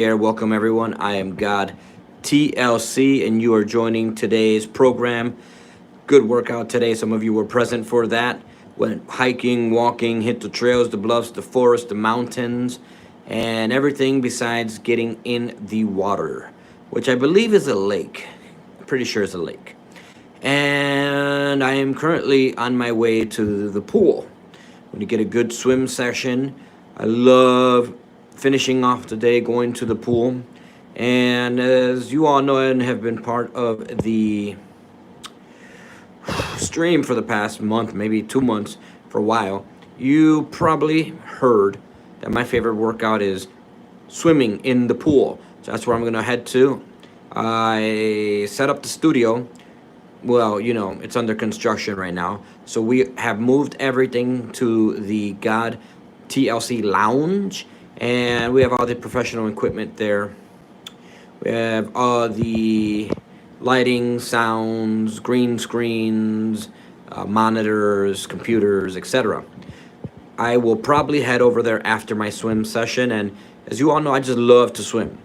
Here, welcome everyone. I am God TLC, and you are joining today's program. Good workout today. Some of you were present for that. Went hiking, walking, hit the trails, the bluffs, the forest, the mountains, and everything besides getting in the water, which I believe is a lake. I'm pretty sure it's a lake. And I am currently on my way to the pool. When you get a good swim session, I love finishing off the day going to the pool. And as you all know and have been part of the stream for the past month, maybe 2 months, for a while, you probably heard that my favorite workout is swimming in the pool. So that's where I'm gonna head to. I set up the studio. Well, it's under construction right now. So we have moved everything to the God TLC Lounge, and we have all the professional equipment there. We have all the lighting, sounds, green screens, monitors, computers, etc. I will probably head over there after my swim session, and as you all know, I just love to swim.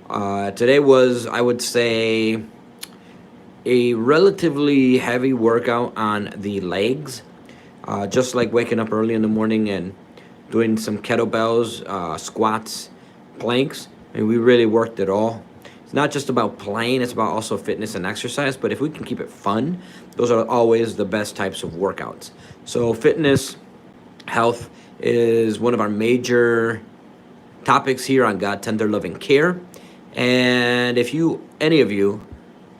Today was, I would say, a relatively heavy workout on the legs, just like waking up early in the morning and doing some kettlebells, squats, planks. And we really worked it all. It's not just about playing, it's about also fitness and exercise. But if we can keep it fun, those are always the best types of workouts. So fitness, health is one of our major topics here on God Tender Loving Care. And if any of you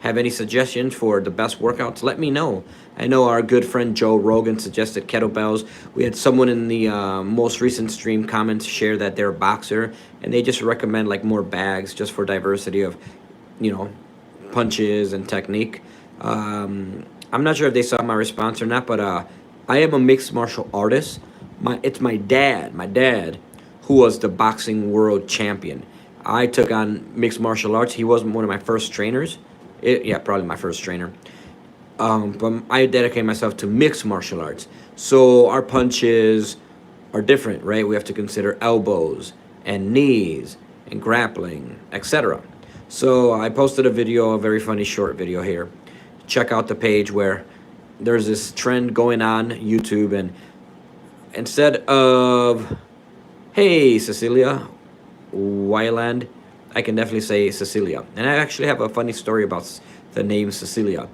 have any suggestions for the best workouts, let me know. I know our good friend Joe Rogan suggested kettlebells. We had someone in the most recent stream comments share that they're a boxer, and they just recommend like more bags just for diversity of, punches and technique. I'm not sure if they saw my response or not, but I am a mixed martial artist. It's my dad, who was the boxing world champion. I took on mixed martial arts. He wasn't one of my first trainers. Probably my first trainer. But I dedicate myself to mixed martial arts. So our punches are different, right? We have to consider elbows and knees and grappling, etc. So I posted a very funny short video here. Check out the page where there's this trend going on YouTube, and instead of, hey, Cecilia Wyland, I can definitely say Cecilia. And I actually have a funny story about the name Cecilia.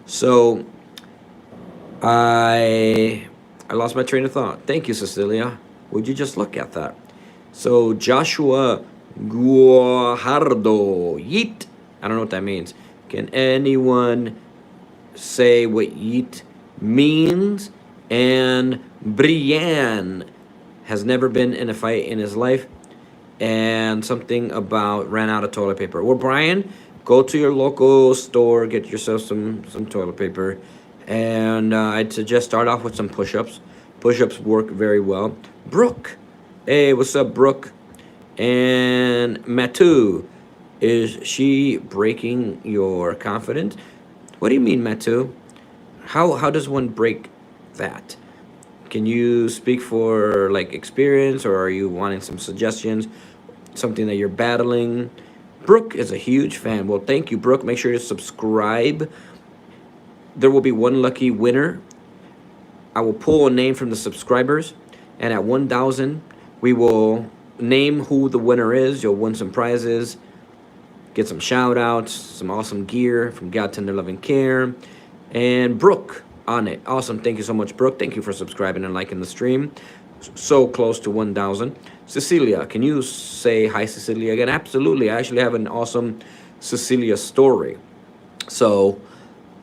So I lost my train of thought. Thank you, Cecilia. Would you just look at that? So Joshua Guajardo, yeet. I don't know what that means. Can anyone say what yeet means? And Brian has never been in a fight in his life, and something about ran out of toilet paper. Well, Brian, go to your local store, get yourself some toilet paper, and I'd suggest start off with some push-ups. Push-ups work very well. Brooke, hey, what's up, Brooke? And Matu, is she breaking your confidence? What do you mean, Matu? How does one break that? Can you speak for like experience, or are you wanting some suggestions, something that you're battling? Brooke is a huge fan. Well, thank you, Brooke. Make sure to subscribe. There will be one lucky winner. I will pull a name from the subscribers, and at 1,000, we will name who the winner is. You'll win some prizes, get some shout outs, some awesome gear from God Tender Loving Care, and Brooke on it. Awesome. Thank you so much, Brooke. Thank you for subscribing and liking the stream. So close to 1,000. Cecilia, can you say hi, Cecilia, again? Absolutely. I actually have an awesome Cecilia story. So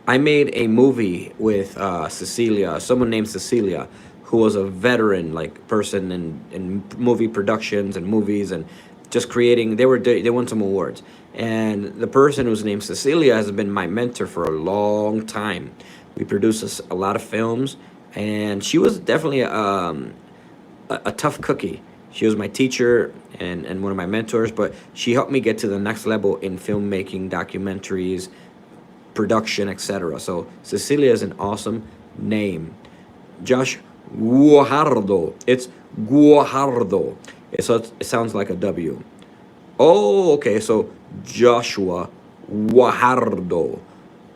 I made a movie with Cecilia, someone named Cecilia, who was a veteran like person in movie productions and movies, and just creating. They won some awards, and the person who's named Cecilia has been my mentor for a long time. We produced a lot of films, and she was definitely a tough cookie. She was my teacher and one of my mentors, but she helped me get to the next level in filmmaking, documentaries, production, etc. So Cecilia is an awesome name. Josh Guajardo. It's Guajardo. It sounds like a W. Oh, okay. So Joshua Guajardo.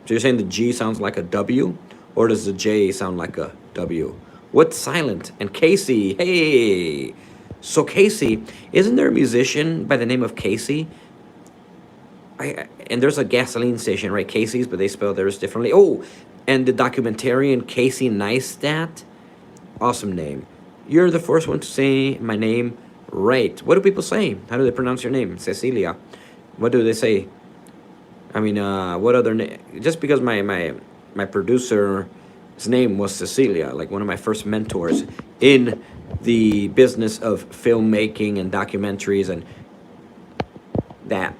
So you're saying the G sounds like a W, or does the J sound like a W? What's silent? And Casey, hey. So Casey, isn't there a musician by the name of Casey? And there's a gasoline station, right? Casey's, but they spell theirs differently. Oh, and the documentarian Casey Neistat. Awesome name. You're the first one to say my name right. What do people say? How do they pronounce your name? Cecilia. What do they say? I mean, what other name? Just because my producer's name was Cecilia, like one of my first mentors in the business of filmmaking and documentaries and that.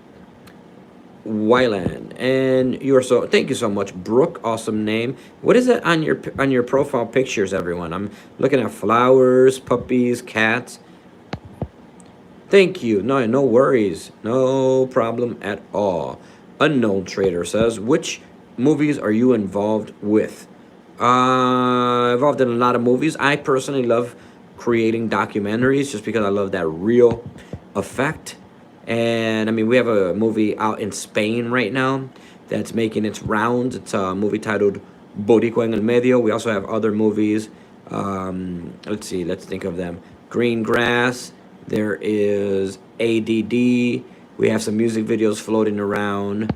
Wyland, and you are so. Thank you so much, Brooke. Awesome name. What is it on your profile pictures, everyone? I'm looking at flowers, puppies, cats. Thank you. No, no worries. No problem at all. Unknown Trader says, which movies are you involved with? Involved in a lot of movies. I personally love creating documentaries just because I love that real effect. And I mean, we have a movie out in Spain right now that's making its rounds. It's a movie titled Boricua en el Medio. We also have other movies. Let's see, let's think of them. Green Grass. There is ADD. We have some music videos floating around.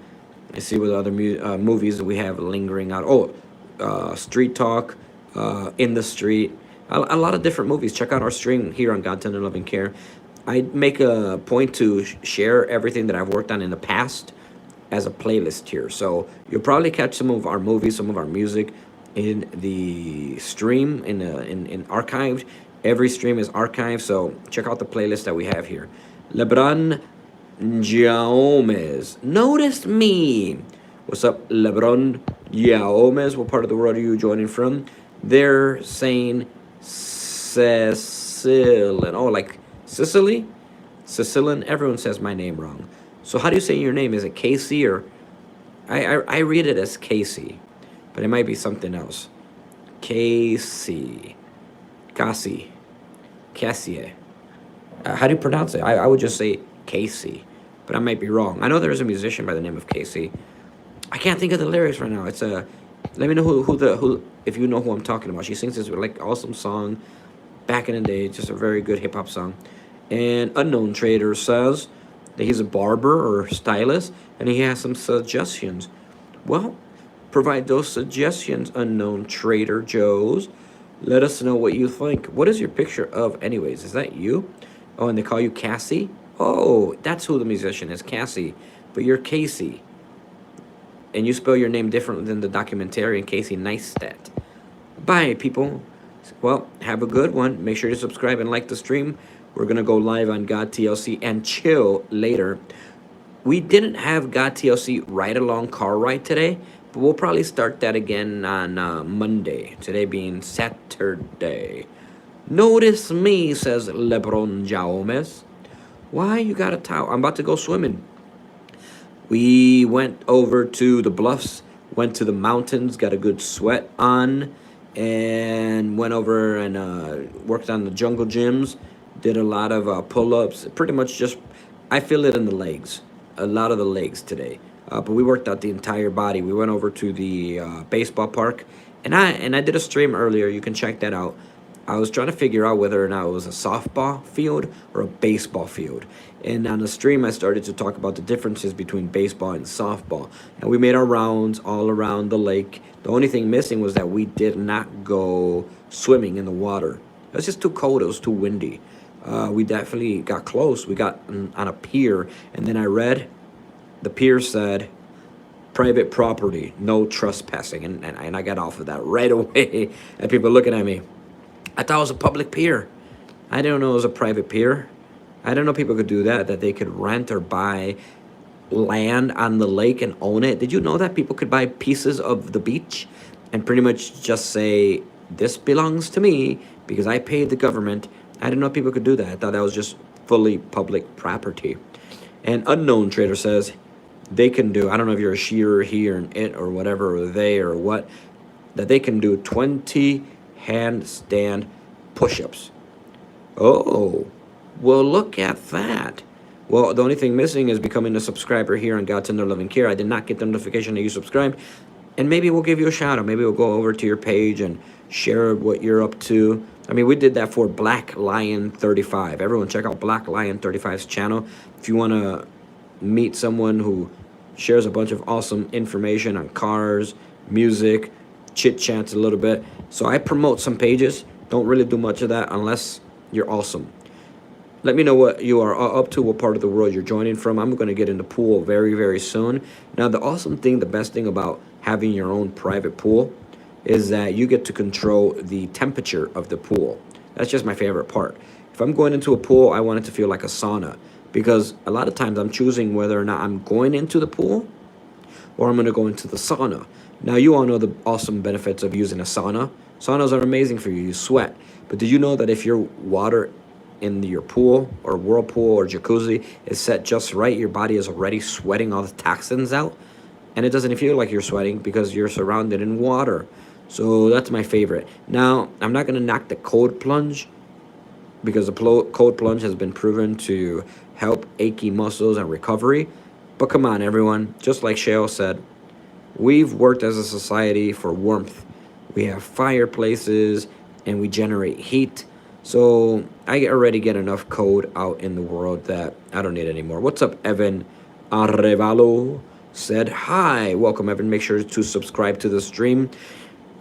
Let's see what other movies that we have lingering out. Oh, Street Talk, In the Street. A lot of different movies. Check out our stream here on God Tender Loving Care. I make a point to share everything that I've worked on in the past as a playlist here. So you'll probably catch some of our movies, some of our music in the stream, in archived. Every stream is archived, so check out the playlist that we have here. Lebron Jaumes. Notice me. What's up, Lebron Jaumes? What part of the world are you joining from? They're saying Cecilin. Oh, like Sicily? Sicilian? Everyone says my name wrong. So how do you say your name? Is it Casey or... I read it as Casey, but it might be something else. Casey. Cassie. Cassie. How do you pronounce it? I would just say Casey, but I might be wrong. I know there's a musician by the name of Casey. I can't think of the lyrics right now. It's a... Let me know who if you know who I'm talking about. She sings this like awesome song back in the day. Just a very good hip hop song. And Unknown Trader says that he's a barber or stylist and he has some suggestions. Well, provide those suggestions, Unknown Trader Joe's. Let us know what you think. What is your picture of anyways? Is that you? Oh, and they call you Cassie? Oh, that's who the musician is, Cassie. But you're Casey. And you spell your name differently than the documentarian Casey Neistat. Bye, people. Well, have a good one. Make sure to subscribe and like the stream. We're going to go live on God TLC and chill later. We didn't have God TLC ride-along car ride today, but we'll probably start that again on Monday. Today being Saturday. Notice me, says Lebron Jaumes. Why you got a towel? I'm about to go swimming. We went over to the bluffs, went to the mountains, got a good sweat on, and went over and worked on the jungle gyms. Did a lot of pull-ups. Pretty much just, I feel it in the legs. A lot of the legs today. But we worked out the entire body. We went over to the baseball park, and I did a stream earlier. You can check that out. I was trying to figure out whether or not it was a softball field or a baseball field. And on the stream, I started to talk about the differences between baseball and softball. And we made our rounds all around the lake. The only thing missing was that we did not go swimming in the water. It was just too cold. It was too windy. We definitely got close. We got on a pier. And then I read the pier said, private property, no trespassing. And I got off of that right away. And people looking at me. I thought it was a public pier. I didn't know it was a private pier. I didn't know people could do that they could rent or buy land on the lake and own it. Did you know that people could buy pieces of the beach and pretty much just say, this belongs to me because I paid the government? I didn't know people could do that. I thought that was just fully public property. And Unknown Trader says they can do, I don't know if you're a she or he or an it or whatever, or they or what, that they can do 20 handstand push-ups. Oh, well, look at that. Well, the only thing missing is becoming a subscriber here on God Tender Love and Care. I did not get the notification that you subscribed. And maybe we'll give you a shout out. Maybe we'll go over to your page and share what you're up to. I mean, we did that for Black Lion 35. Everyone check out Black Lion 35's channel. If you want to meet someone who shares a bunch of awesome information on cars, music, chit chats a little bit. So I promote some pages. Don't really do much of that unless you're awesome. Let me know what you are up to, what part of the world you're joining from. I'm going to get in the pool very, very soon. Now, the awesome thing, the best thing about having your own private pool is that you get to control the temperature of the pool. That's just my favorite part. If I'm going into a pool, I want it to feel like a sauna, because a lot of times I'm choosing whether or not I'm going into the pool or I'm going to go into the sauna. Now, you all know the awesome benefits of using a sauna. Saunas are amazing for you. You sweat. But did you know that if your water in your pool or whirlpool or jacuzzi is set just right, your body is already sweating all the toxins out? And it doesn't feel like you're sweating because you're surrounded in water. So that's my favorite. Now, I'm not going to knock the cold plunge, because the cold plunge has been proven to help achy muscles and recovery. But come on, everyone. Just like Shale said, we've worked as a society for warmth. We have fireplaces and we generate heat. So I already get enough cold out in the world that I don't need anymore. What's up, Evan Arevalo? Said hi. Welcome, Evan. Make sure to subscribe to the stream.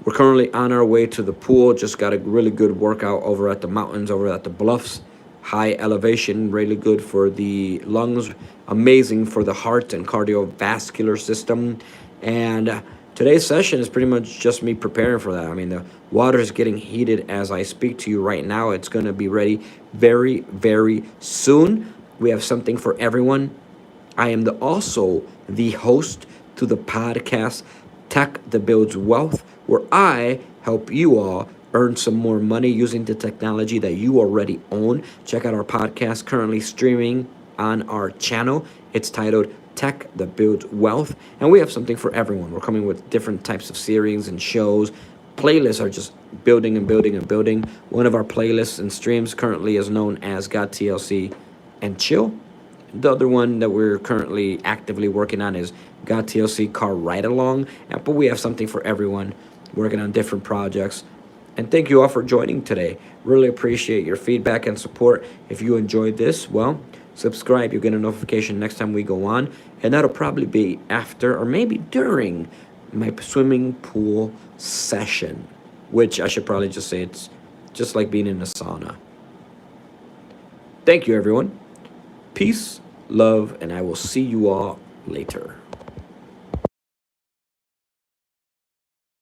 We're currently on our way to the pool. Just got a really good workout over at the mountains, over at the bluffs. High elevation, really good for the lungs, amazing for the heart and cardiovascular system. And today's session is pretty much just me preparing for that. I mean, the water is getting heated as I speak to you right now. It's going to be ready very, very soon. We have something for everyone. I am also the host to the podcast Tech That Builds Wealth, where I help you all earn some more money using the technology that you already own. Check out our podcast currently streaming on our channel. It's titled Tech That Builds Wealth, and we have something for everyone. We're coming with different types of series and shows. Playlists are just building and building and building. One of our playlists and streams currently is known as God TLC and Chill. The other one that we're currently actively working on is God TLC Car Ride Along. But we have something for everyone, working on different projects. And thank you all for joining today. Really appreciate your feedback and support. If you enjoyed this, well, subscribe. You'll get a notification next time we go on. And that'll probably be after or maybe during my swimming pool session, which I should probably just say it's just like being in a sauna. Thank you, everyone. Peace, love, and I will see you all later.